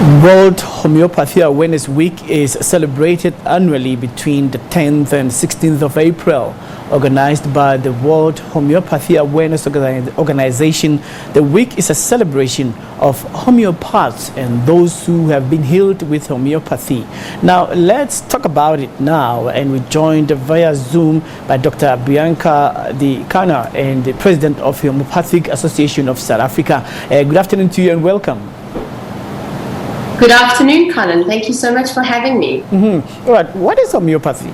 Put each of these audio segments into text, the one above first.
World Homeopathy Awareness Week is celebrated annually between the 10th and 16th of April. Organized by the World Homeopathy Awareness Organization, the week is a celebration of homeopaths and those who have been healed with homeopathy. Now, let's talk about it now, and we're joined via Zoom by Dr. Bianca De Canha, and the President of the Homeopathic Association of South Africa. Good afternoon to you and welcome. Good afternoon, Colin. Thank you so much for having me. All right, what is homeopathy?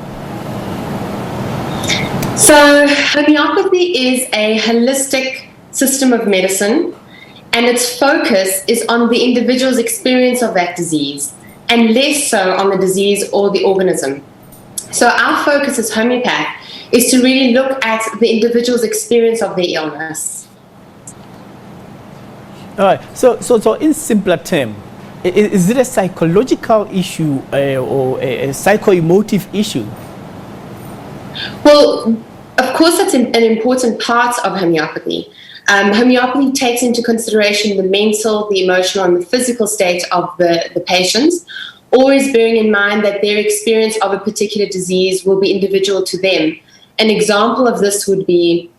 So, homeopathy is a holistic system of medicine, and its focus is on the individual's experience of that disease, and less so on the disease or the organism. So, our focus as homeopath is to really look at the individual's experience of their illness. All right, so in simpler terms, is it a psychological issue or a psycho-emotive issue? Well, of course, that's an important part of homeopathy. Homeopathy takes into consideration the mental, the emotional, and the physical state of the patients, always bearing in mind that their experience of a particular disease will be individual to them. An example of this would be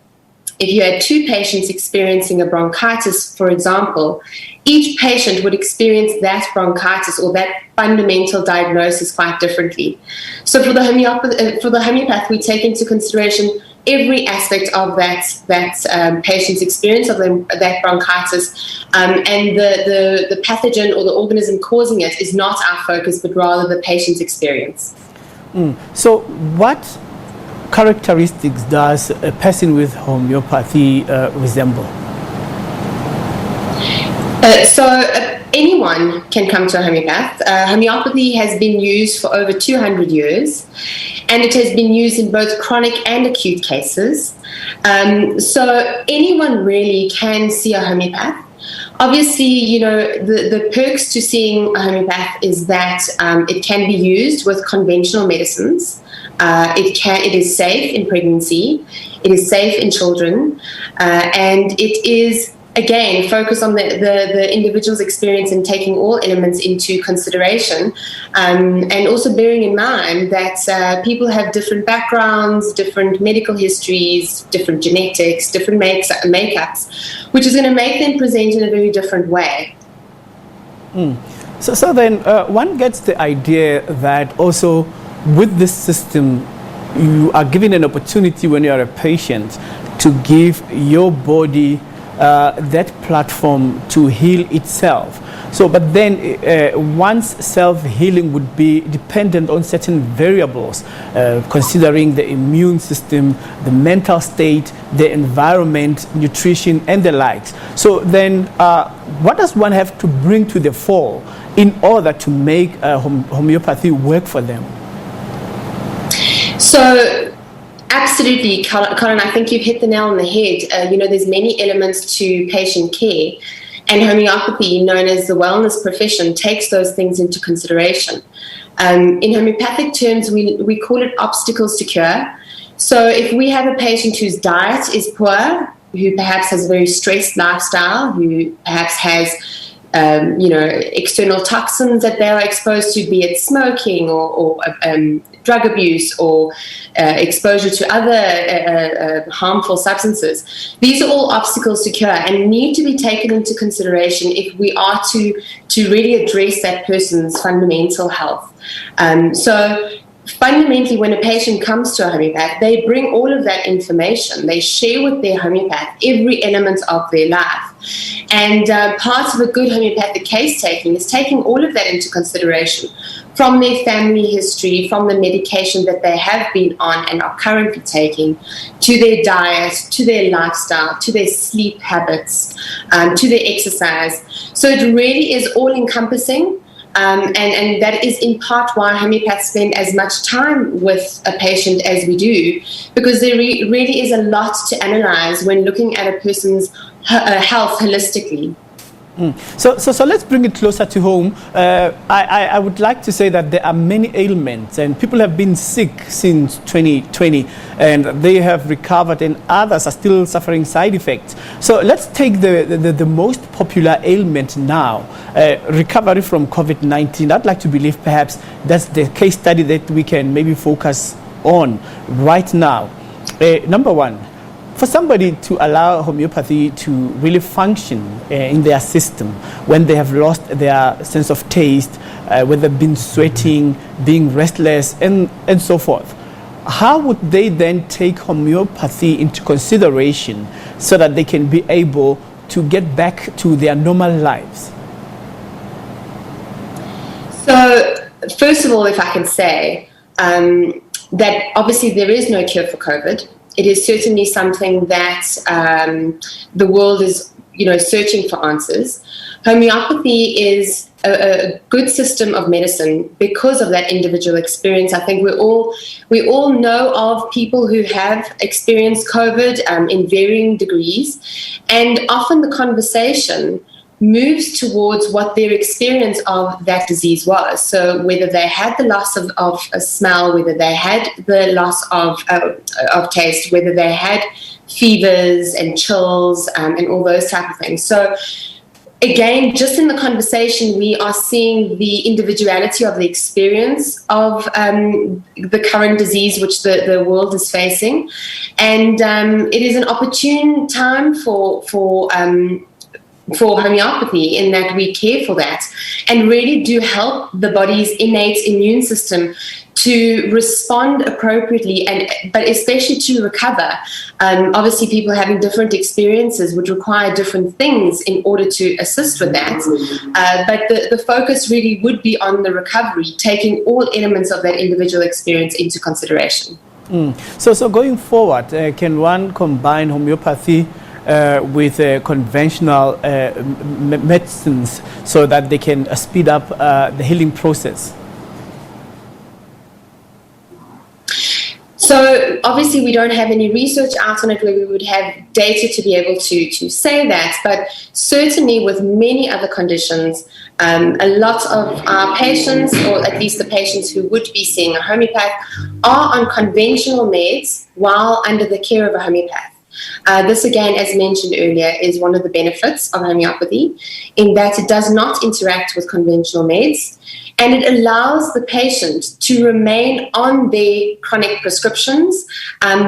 if you had two patients experiencing a bronchitis, for example, each patient would experience that bronchitis or that fundamental diagnosis quite differently. So for the homeopath, we take into consideration every aspect of that patient's experience of that bronchitis, and the pathogen or the organism causing it is not our focus, but rather the patient's experience. So what characteristics does a person with homeopathy resemble? Anyone can come to a homeopath. Homeopathy has been used for over 200 years, and it has been used in both chronic and acute cases. So anyone really can see a homeopath. Obviously, you know, the perks to seeing a homeopath is that it can be used with conventional medicines. It is safe in pregnancy, it is safe in children, and it is, again, focused on the individual's experience and taking all elements into consideration, and also bearing in mind that people have different backgrounds, different medical histories, different genetics, different makeups, which is going to make them present in a very different way. So then one gets the idea that also with this system, you are given an opportunity when you are a patient to give your body that platform to heal itself. So, but then one's self-healing would be dependent on certain variables, considering the immune system, the mental state, the environment, nutrition, and the likes. So then what does one have to bring to the fore in order to make homeopathy work for them? So, absolutely, Colin, I think you've hit the nail on the head. You know, there's many elements to patient care, and homeopathy, known as the wellness profession, takes those things into consideration. In homeopathic terms, we call it obstacles to cure. So if we have a patient whose diet is poor, who perhaps has a very stressed lifestyle, who perhaps has external toxins that they are exposed to, be it smoking or drug abuse or exposure to other harmful substances. These are all obstacles to cure and need to be taken into consideration if we are to really address that person's fundamental health. So fundamentally, when a patient comes to a homeopath, they bring all of that information. They share with their homeopath every element of their life. And part of a good homeopathic case taking is taking all of that into consideration, from their family history, from the medication that they have been on and are currently taking, to their diet, to their lifestyle, to their sleep habits, to their exercise. So it really is all-encompassing. And that is in part why homeopaths spend as much time with a patient as we do, because there really is a lot to analyze when looking at a person's health holistically. So let's bring it closer to home. I would like to say that there are many ailments and people have been sick since 2020 and they have recovered and others are still suffering side effects. So let's take the most popular ailment now, recovery from COVID-19. I'd like to believe perhaps that's the case study that we can maybe focus on right now. Number one, for somebody to allow homeopathy to really function in their system when they have lost their sense of taste, when they've been sweating, being restless, and so forth, how would they then take homeopathy into consideration so that they can be able to get back to their normal lives? So, first of all, if I can say that obviously there is no cure for COVID. It is certainly something that the world is, searching for answers. Homeopathy is a good system of medicine because of that individual experience. I think we all know of people who have experienced COVID in varying degrees, and often the conversation moves towards what their experience of that disease was. So whether they had the loss of a smell, whether they had the loss of taste, whether they had fevers and chills and all those type of things. So again, just in the conversation, we are seeing the individuality of the experience of the current disease which the world is facing. And it is an opportune time for homeopathy in that we care for that and really do help the body's innate immune system to respond appropriately but especially to recover. Obviously people having different experiences would require different things in order to assist with that. But the focus really would be on the recovery, taking all elements of that individual experience into consideration. So going forward, can one combine homeopathy with conventional medicines so that they can speed up the healing process? So obviously we don't have any research out on it where we would have data to be able to say that, but certainly with many other conditions, a lot of our patients, or at least the patients who would be seeing a homeopath, are on conventional meds while under the care of a homeopath. This again, as mentioned earlier, is one of the benefits of homeopathy in that it does not interact with conventional meds and it allows the patient to remain on their chronic prescriptions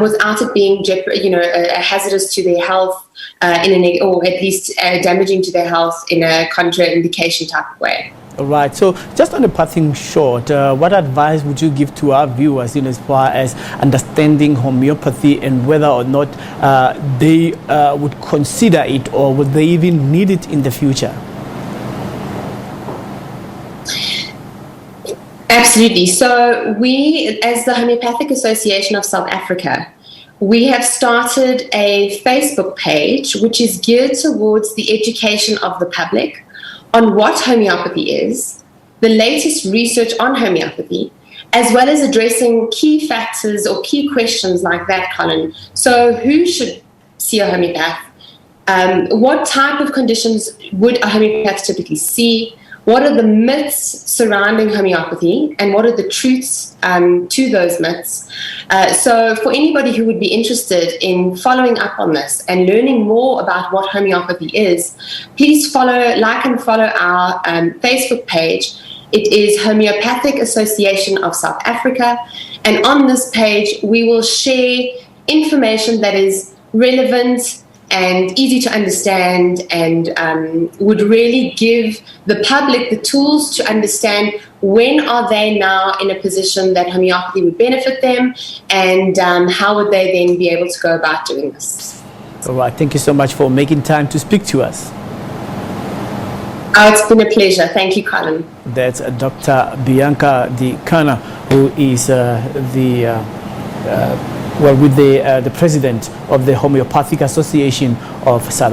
without it being hazardous to their health or at least damaging to their health in a contraindication type of way. All right. So just on a passing short, what advice would you give to our viewers as far as understanding homeopathy and whether or not they would consider it or would they even need it in the future? Absolutely. So we, as the Homeopathic Association of South Africa, we have started a Facebook page which is geared towards the education of the public on what homeopathy is, the latest research on homeopathy, as well as addressing key factors or key questions like that, Colin. So who should see a homeopath? What type of conditions would a homeopath typically see? What are the myths surrounding homeopathy and what are the truths to those myths? So for anybody who would be interested in following up on this and learning more about what homeopathy is, please like and follow our Facebook page. It is Homeopathic Association of South Africa. And on this page, we will share information that is relevant and easy to understand and would really give the public the tools to understand when are they now in a position that homeopathy would benefit them and how would they then be able to go about doing this. All right. Thank you so much for making time to speak to us. Oh, it's been a pleasure. Thank you, Colin. That's Dr. Bianca De Canha, who is the president of the Homeopathic Association of South Africa.